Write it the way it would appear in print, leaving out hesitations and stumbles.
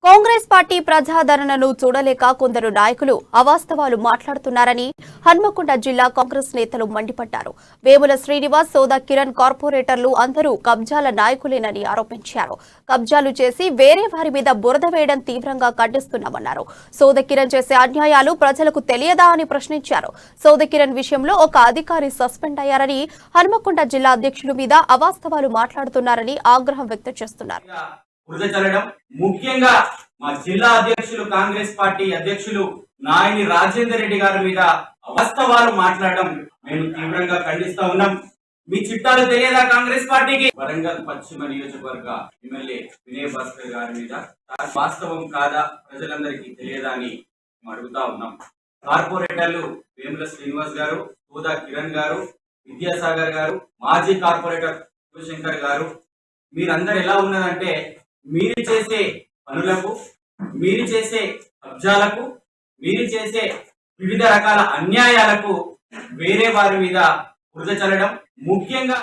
Congress party ప్రజాదరణను చూడలేక కొందరు నాయకులు అవాస్తవాలు మాట్లాడుతున్నారని హన్మకొండ జిల్లా కాంగ్రెస్ నేతలు మండిపడ్డారు. వేముల శ్రీనివాస్, సోదా కిరణ్ కార్పొరేటర్లు అందరూ కబ్జాల నాయకులేనని ఆరోపించారు. కబ్జాలు చేసి వేరే వారి మీద బురద వేయడం తీవ్రంగా ఖండిస్తున్నామన్నారు. సోదా కిరణ్ చేసే అన్యాయాలు ప్రజలకు తెలియదా అని ప్రశ్నించారు. సోదా కిరణ్ విషయంలో ఒక అధికారి సస్పెండ్ అయ్యారని, హన్మకొండ జిల్లా అధ్యక్షుల మీద అవాస్తవాలు మాట్లాడుతున్నారని ఆగ్రహం వ్యక్తం చేస్తున్నారు. ముఖ్యంగా మా జిల్లా అధ్యక్షులు కాంగ్రెస్ పార్టీ అధ్యక్షులు నాయని రాజేందర్ రెడ్డి గారి మీద అవాస్తవాలు మాట్లాడడం మేము తీవ్రంగా ఖండిస్తా ఉన్నాం. మీ చిట్టాలు తెలియదా కాంగ్రెస్ పార్టీకి? వరంగల్ పశ్చిమ నియోజకవర్గ ఎమ్మెల్యే వినయ్ భాస్కర్ గారి మీద వాస్తవం కాదా, ప్రజలందరికీ తెలియదా అని అడుగుతా ఉన్నాం. కార్పొరేటర్లు వేముల శ్రీనివాస్ గారు, సోదా కిరణ్ గారు, విద్యాసాగర్ గారు, మాజీ కార్పొరేటర్ శివశంకర్ గారు, మీరందరూ ఎలా ఉన్నదంటే మీరు చేసే పనులకు, మీరు చేసే కబ్జాలకు, మీరు చేసే వివిధ రకాల అన్యాయాలకు వేరే వారి మీద బురద చల్లడం, ముఖ్యంగా